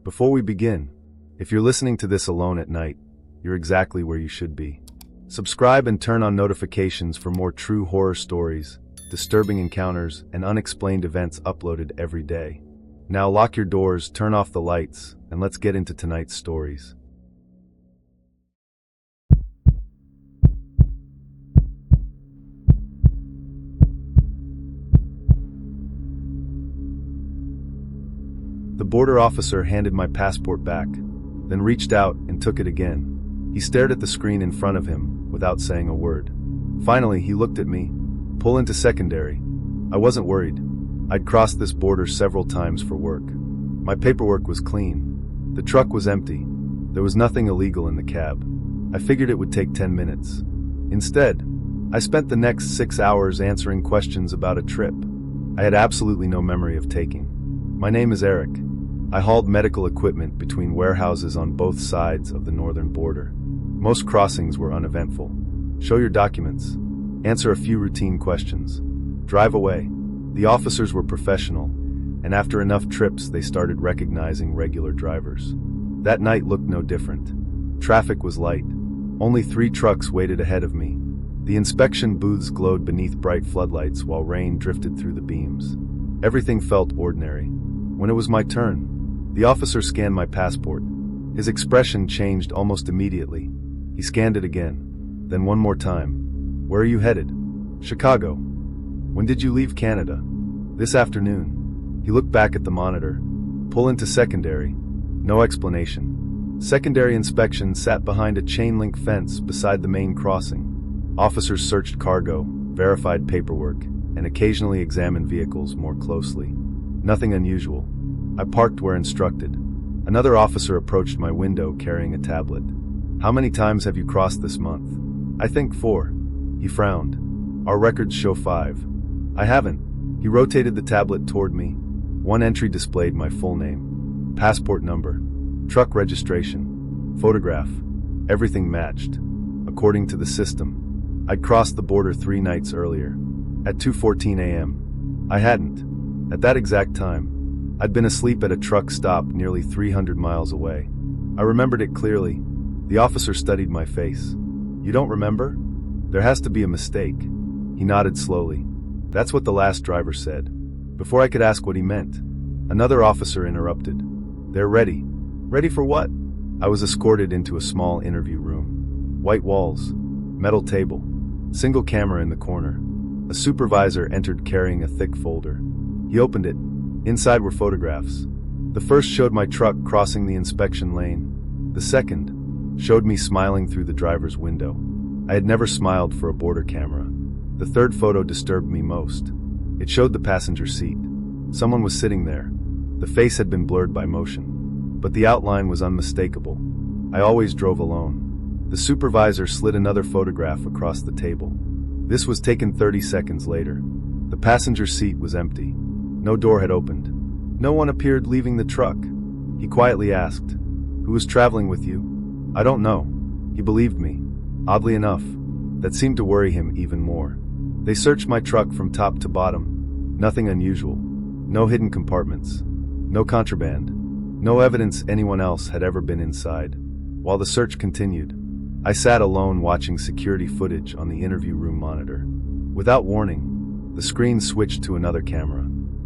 Before we begin, if you're listening to this alone at night, you're exactly where you should be. Subscribe and turn on notifications for more true horror stories, disturbing encounters, and unexplained events uploaded every day. Now lock your doors, turn off the lights, and let's get into tonight's stories. The border officer handed my passport back, then reached out and took it again. He stared at the screen in front of him without saying a word. Finally, he looked at me. Pull into secondary. I wasn't worried. I'd crossed this border several times for work. My paperwork was clean. The truck was empty. There was nothing illegal in the cab. I figured it would take 10 minutes. Instead, I spent the next 6 hours answering questions about a trip I had absolutely no memory of taking. My name is Eric. I hauled medical equipment between warehouses on both sides of the northern border. Most crossings were uneventful. Show your documents. Answer a few routine questions. Drive away. The officers were professional, and after enough trips they started recognizing regular drivers. That night looked no different. Traffic was light. Only 3 trucks waited ahead of me. The inspection booths glowed beneath bright floodlights while rain drifted through the beams. Everything felt ordinary. When it was my turn, the officer scanned my passport. His expression changed almost immediately. He scanned it again, then one more time. Where are you headed? Chicago. When did you leave Canada? This afternoon. He looked back at the monitor. Pull into secondary. No explanation. Secondary inspection sat behind a chain-link fence beside the main crossing. Officers searched cargo, verified paperwork, and occasionally examined vehicles more closely. Nothing unusual. I parked where instructed. Another officer approached my window carrying a tablet. How many times have you crossed this month? I think 4. He frowned. Our records show 5. I haven't. He rotated the tablet toward me. One entry displayed my full name, passport number, truck registration, photograph. Everything matched. According to the system, I'd crossed the border 3 nights earlier, at 2:14 a.m. I hadn't. At that exact time, I'd been asleep at a truck stop nearly 300 miles away. I remembered it clearly. The officer studied my face. You don't remember? There has to be a mistake. He nodded slowly. That's what the last driver said. Before I could ask what he meant, another officer interrupted. They're ready. Ready for what? I was escorted into a small interview room. White walls, metal table, single camera in the corner. A supervisor entered carrying a thick folder. He opened it. Inside were photographs. The first showed my truck crossing the inspection lane. The second showed me smiling through the driver's window. I had never smiled for a border camera. The third photo disturbed me most. It showed the passenger seat. Someone was sitting there. The face had been blurred by motion, but the outline was unmistakable. I always drove alone. The supervisor slid another photograph across the table. This was taken 30 seconds later. The passenger seat was empty. No door had opened. No one appeared leaving the truck. He quietly asked, "Who was traveling with you?" "I don't know." He believed me. Oddly enough, that seemed to worry him even more. They searched my truck from top to bottom. Nothing unusual. No hidden compartments. No contraband. No evidence anyone else had ever been inside. While the search continued, I sat alone watching security footage on the interview room monitor. Without warning, the screen switched to another camera.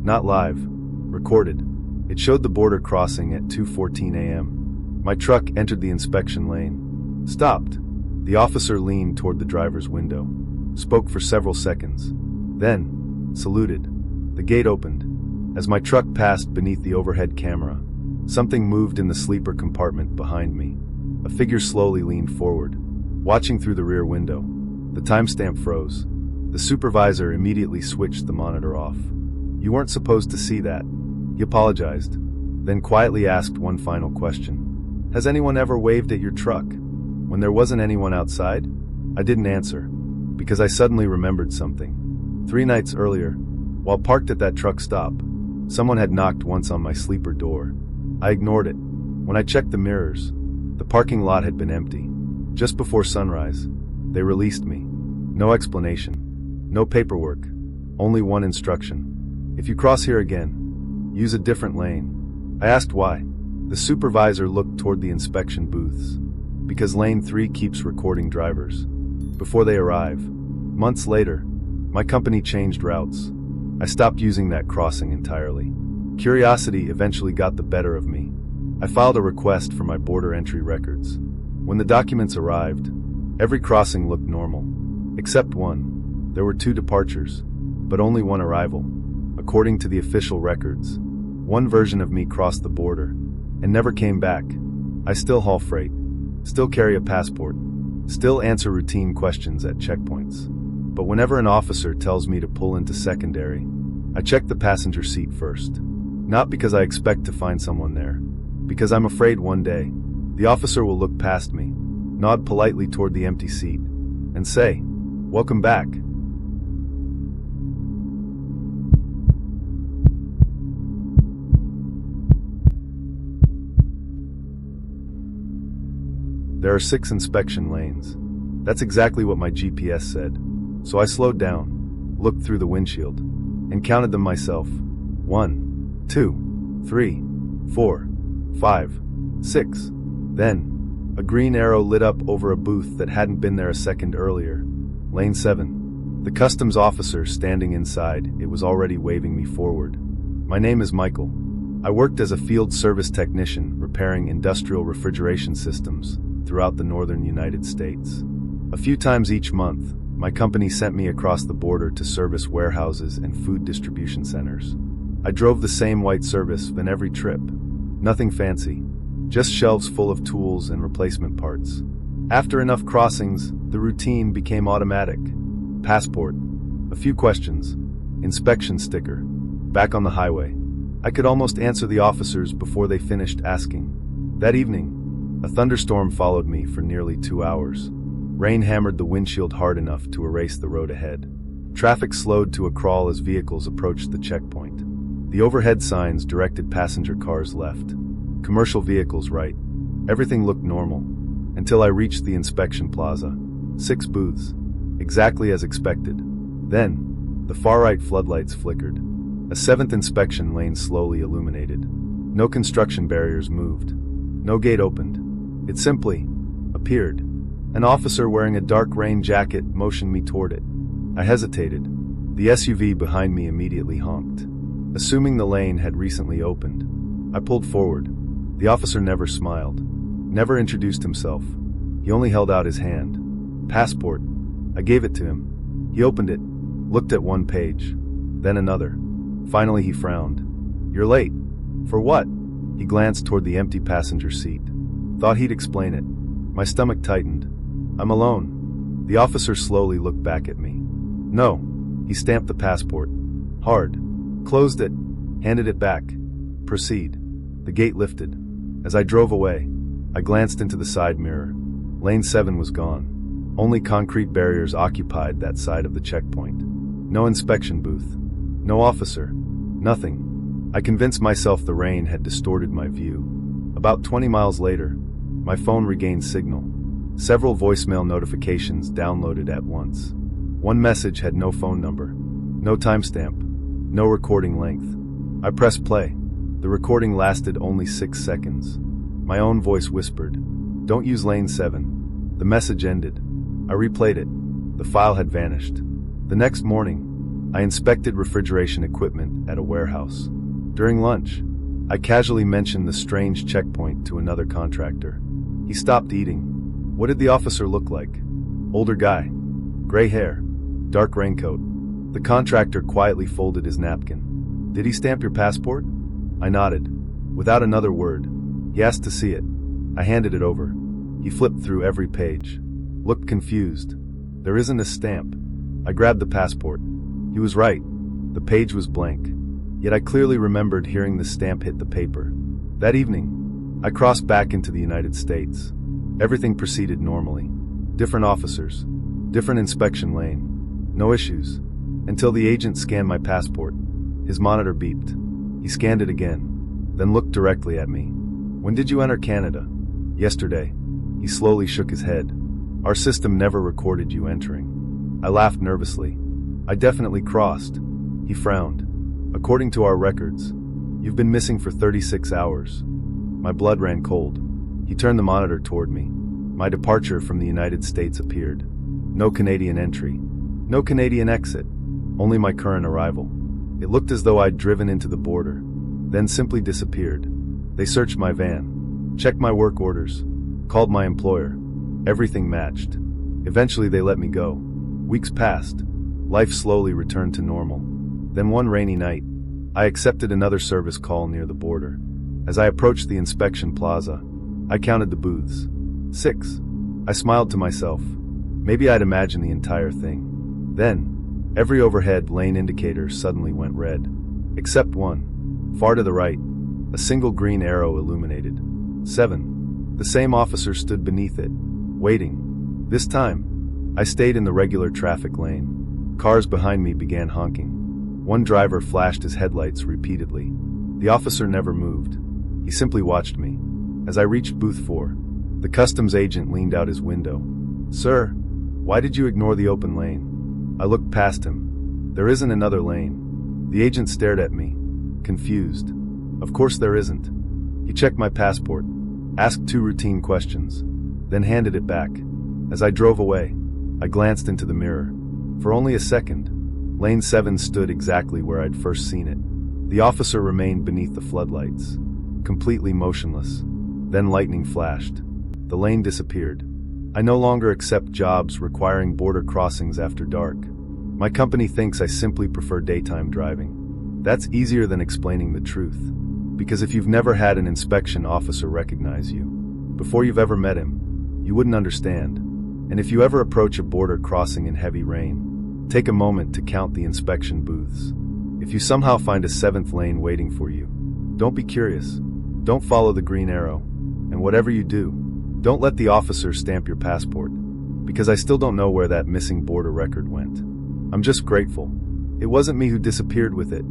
Not live. Recorded. It showed the border crossing at 2:14 a.m. My truck entered the inspection lane. Stopped. The officer leaned toward the driver's window. Spoke for several seconds. Then, saluted. The gate opened. As my truck passed beneath the overhead camera, something moved in the sleeper compartment behind me. A figure slowly leaned forward, watching through the rear window. The timestamp froze. The supervisor immediately switched the monitor off. "You weren't supposed to see that." He apologized, then quietly asked one final question. "Has anyone ever waved at your truck when there wasn't anyone outside?" I didn't answer, because I suddenly remembered something. 3 nights earlier, while parked at that truck stop, someone had knocked once on my sleeper door. I ignored it. When I checked the mirrors, the parking lot had been empty. Just before sunrise, they released me. No explanation, no paperwork, only one instruction. "If you cross here again, use a different lane." I asked why. The supervisor looked toward the inspection booths, because lane 3 keeps recording drivers before they arrive. Months later, my company changed routes. I stopped using that crossing entirely. Curiosity eventually got the better of me. I filed a request for my border entry records. When the documents arrived, every crossing looked normal, except one. There were 2 departures, but only one arrival. According to the official records, one version of me crossed the border and never came back. I still haul freight, still carry a passport, still answer routine questions at checkpoints. But whenever an officer tells me to pull into secondary, I check the passenger seat first. Not because I expect to find someone there, because I'm afraid one day, the officer will look past me, nod politely toward the empty seat, and say, "Welcome back." There are 6 inspection lanes. That's exactly what my GPS said. So I slowed down, looked through the windshield, and counted them myself. 1, 2, 3, 4, 5, 6. Then, a green arrow lit up over a booth that hadn't been there a second earlier. Lane 7. The customs officer standing inside, it was already waving me forward. My name is Michael. I worked as a field service technician repairing industrial refrigeration systems throughout the northern United States. A few times each month, my company sent me across the border to service warehouses and food distribution centers. I drove the same white service van every trip. Nothing fancy, just shelves full of tools and replacement parts. After enough crossings, the routine became automatic. Passport, a few questions, inspection sticker, back on the highway. I could almost answer the officers before they finished asking. That evening, a thunderstorm followed me for nearly 2 hours. Rain hammered the windshield hard enough to erase the road ahead. Traffic slowed to a crawl as vehicles approached the checkpoint. The overhead signs directed passenger cars left, commercial vehicles right. Everything looked normal, until I reached the inspection plaza. 6 booths, exactly as expected. Then, the far right floodlights flickered. A 7th inspection lane slowly illuminated. No construction barriers moved. No gate opened. It simply appeared. An officer wearing a dark rain jacket motioned me toward it. I hesitated. The SUV behind me immediately honked. Assuming the lane had recently opened, I pulled forward. The officer never smiled, never introduced himself. He only held out his hand. Passport. I gave it to him. He opened it, looked at one page, then another. Finally he frowned. "You're late." "For what?" He glanced toward the empty passenger seat. Thought he'd explain it. My stomach tightened. "I'm alone." The officer slowly looked back at me. "No." He stamped the passport. Hard. Closed it. Handed it back. "Proceed." The gate lifted. As I drove away, I glanced into the side mirror. Lane 7 was gone. Only concrete barriers occupied that side of the checkpoint. No inspection booth. No officer. Nothing. I convinced myself the rain had distorted my view. About 20 miles later, my phone regained signal. Several voicemail notifications downloaded at once. One message had no phone number, no timestamp, no recording length. I pressed play. The recording lasted only 6 seconds. My own voice whispered, "Don't use lane 7. The message ended. I replayed it. The file had vanished. The next morning, I inspected refrigeration equipment at a warehouse. During lunch, I casually mentioned the strange checkpoint to another contractor. He stopped eating. What did the officer look like? Older guy. Gray hair. Dark raincoat. The contractor quietly folded his napkin. "Did he stamp your passport?" I nodded. Without another word, he asked to see it. I handed it over. He flipped through every page. Looked confused. "There isn't a stamp." I grabbed the passport. He was right. The page was blank. Yet I clearly remembered hearing the stamp hit the paper. That evening, I crossed back into the United States. Everything proceeded normally. Different officers. Different inspection lane. No issues. Until the agent scanned my passport. His monitor beeped. He scanned it again, then looked directly at me. "When did you enter Canada?" "Yesterday." He slowly shook his head. "Our system never recorded you entering." I laughed nervously. "I definitely crossed." He frowned. "According to our records, you've been missing for 36 hours. My blood ran cold. He turned the monitor toward me. My departure from the United States appeared. No Canadian entry. No Canadian exit. Only my current arrival. It looked as though I'd driven into the border, then simply disappeared. They searched my van, checked my work orders, called my employer. Everything matched. Eventually they let me go. Weeks passed. Life slowly returned to normal. Then one rainy night, I accepted another service call near the border. As I approached the inspection plaza, I counted the booths. 6. I smiled to myself. Maybe I'd imagined the entire thing. Then, every overhead lane indicator suddenly went red. Except one. Far to the right, a single green arrow illuminated. 7. The same officer stood beneath it, waiting. This time, I stayed in the regular traffic lane. Cars behind me began honking. One driver flashed his headlights repeatedly. The officer never moved. He simply watched me. As I reached booth 4, the customs agent leaned out his window. "Sir, why did you ignore the open lane?" I looked past him. "There isn't another lane." The agent stared at me, confused. "Of course there isn't." He checked my passport, asked 2 routine questions, then handed it back. As I drove away, I glanced into the mirror. For only a second, Lane 7 stood exactly where I'd first seen it. The officer remained beneath the floodlights, completely motionless. Then lightning flashed. The lane disappeared. I no longer accept jobs requiring border crossings after dark. My company thinks I simply prefer daytime driving. That's easier than explaining the truth. Because if you've never had an inspection officer recognize you, before you've ever met him, you wouldn't understand. And if you ever approach a border crossing in heavy rain, take a moment to count the inspection booths. If you somehow find a 7th lane waiting for you, don't be curious. Don't follow the green arrow. And whatever you do, don't let the officer stamp your passport. Because I still don't know where that missing border record went. I'm just grateful. It wasn't me who disappeared with it.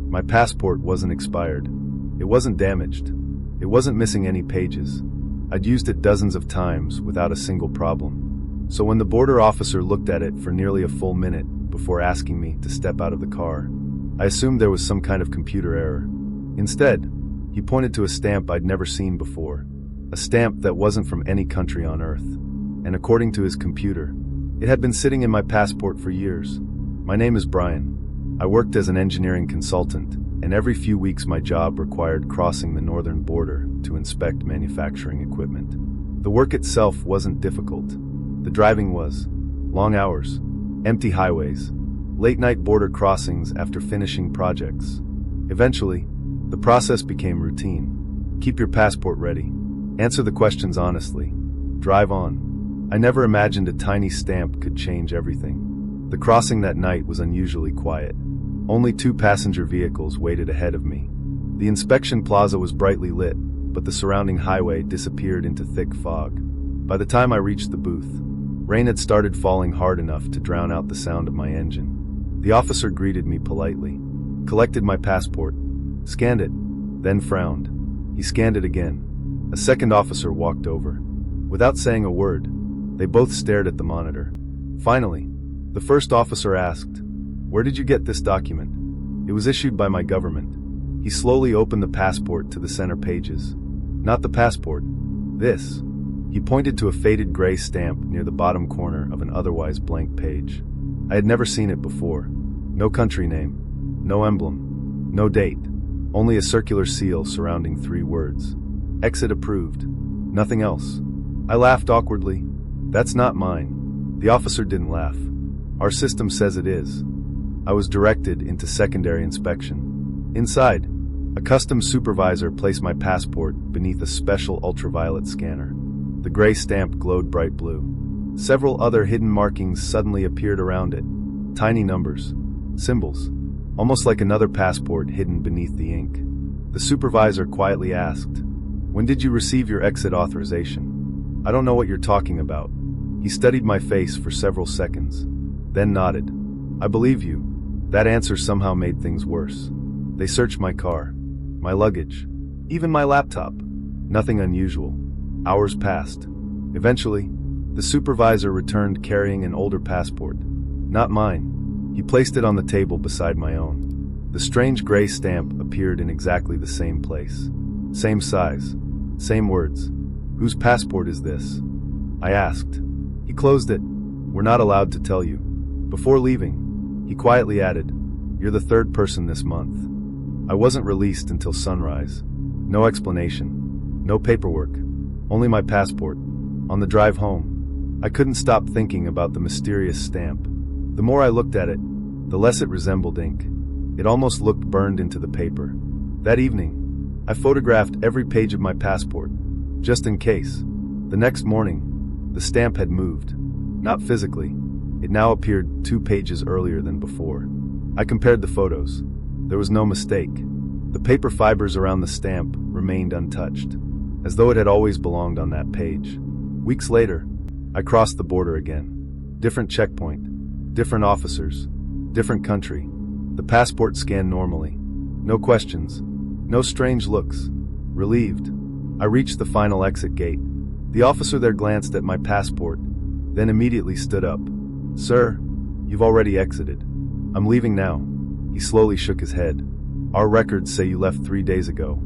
My passport wasn't expired. It wasn't damaged. It wasn't missing any pages. I'd used it dozens of times without a single problem. So when the border officer looked at it for nearly a full minute before asking me to step out of the car, I assumed there was some kind of computer error. Instead, he pointed to a stamp I'd never seen before, a stamp that wasn't from any country on Earth. And according to his computer, it had been sitting in my passport for years. My name is Brian. I worked as an engineering consultant, and every few weeks my job required crossing the northern border to inspect manufacturing equipment. The work itself wasn't difficult. The driving was. Long hours, empty highways, late-night border crossings after finishing projects. Eventually, the process became routine. Keep your passport ready. Answer the questions honestly. Drive on. I never imagined a tiny stamp could change everything. The crossing that night was unusually quiet. Only 2 passenger vehicles waited ahead of me. The inspection plaza was brightly lit, but the surrounding highway disappeared into thick fog. By the time I reached the booth, rain had started falling hard enough to drown out the sound of my engine. The officer greeted me politely, collected my passport, scanned it, then frowned. He scanned it again. A second officer walked over. Without saying a word, they both stared at the monitor. Finally, the first officer asked, "Where did you get this document?" "It was issued by my government." He slowly opened the passport to the center pages. "Not the passport. This." He pointed to a faded gray stamp near the bottom corner of an otherwise blank page. I had never seen it before. No country name, no emblem, no date, only a circular seal surrounding 3 words. "Exit approved." Nothing else. I laughed awkwardly. "That's not mine." The officer didn't laugh. "Our system says it is." I was directed into secondary inspection. Inside, a customs supervisor placed my passport beneath a special ultraviolet scanner. The gray stamp glowed bright blue. Several other hidden markings suddenly appeared around it. Tiny numbers, symbols, almost like another passport hidden beneath the ink. The supervisor quietly asked, "When did you receive your exit authorization?" "I don't know what you're talking about." He studied my face for several seconds, then nodded. "I believe you." That answer somehow made things worse. They searched my car, my luggage, even my laptop. Nothing unusual. Hours passed. Eventually, The supervisor returned carrying an older passport. Not mine. He placed it on the table beside my own. The strange gray stamp appeared in exactly the same place. Same size. Same words. Whose passport is this? I asked. He closed it. We're not allowed to tell you. Before leaving, he quietly added, You're the third person this month. I wasn't released until sunrise. No explanation. No paperwork. Only my passport. On the drive home, I couldn't stop thinking about the mysterious stamp. The more I looked at it, the less it resembled ink. It almost looked burned into the paper. That evening, I photographed every page of my passport, just in case. The next morning, the stamp had moved. Not physically. It now appeared 2 pages earlier than before. I compared the photos. There was no mistake. The paper fibers around the stamp remained untouched, as though it had always belonged on that page. Weeks later, I crossed the border again. Different checkpoint, different officers, different country. The passport scanned normally. No questions, no strange looks. Relieved, I reached the final exit gate. The officer there glanced at my passport, then immediately stood up. Sir, you've already exited. I'm leaving now. He slowly shook his head. Our records say you left 3 days ago.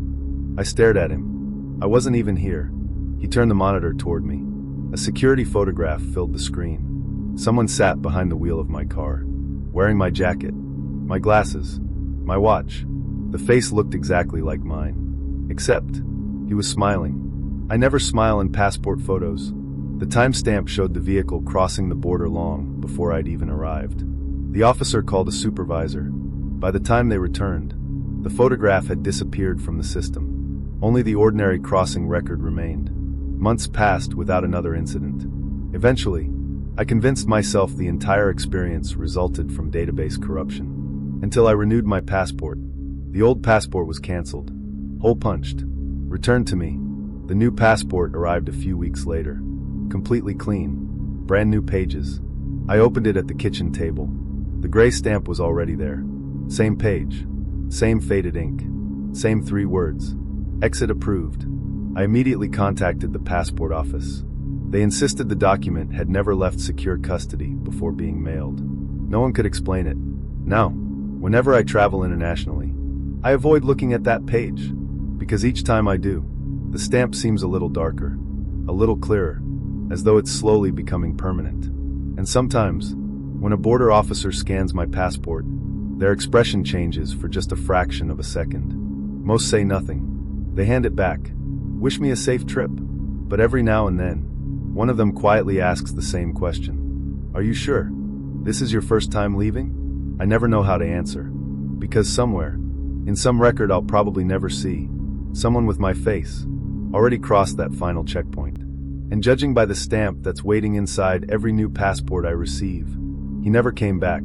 I stared at him. I wasn't even here. He turned the monitor toward me. A security photograph filled the screen. Someone sat behind the wheel of my car, wearing my jacket, my glasses, my watch. The face looked exactly like mine. Except, he was smiling. I never smile in passport photos. The timestamp showed the vehicle crossing the border long before I'd even arrived. The officer called a supervisor. By the time they returned, the photograph had disappeared from the system. Only the ordinary crossing record remained. Months passed without another incident. Eventually, I convinced myself the entire experience resulted from database corruption. Until I renewed my passport. The old passport was canceled. Hole punched. Returned to me. The new passport arrived a few weeks later. Completely clean. Brand new pages. I opened it at the kitchen table. The gray stamp was already there. Same page. Same faded ink. Same 3 words. Exit approved. I immediately contacted the passport office. They insisted the document had never left secure custody before being mailed. No one could explain it. Now, whenever I travel internationally, I avoid looking at that page, because each time I do, the stamp seems a little darker, a little clearer, as though it's slowly becoming permanent. And sometimes, when a border officer scans my passport, their expression changes for just a fraction of a second. Most say nothing. They hand it back, wish me a safe trip. But every now and then, one of them quietly asks the same question. Are you sure? This is your first time leaving? I never know how to answer. Because somewhere, in some record I'll probably never see, someone with my face already crossed that final checkpoint. And judging by the stamp that's waiting inside every new passport I receive, he never came back.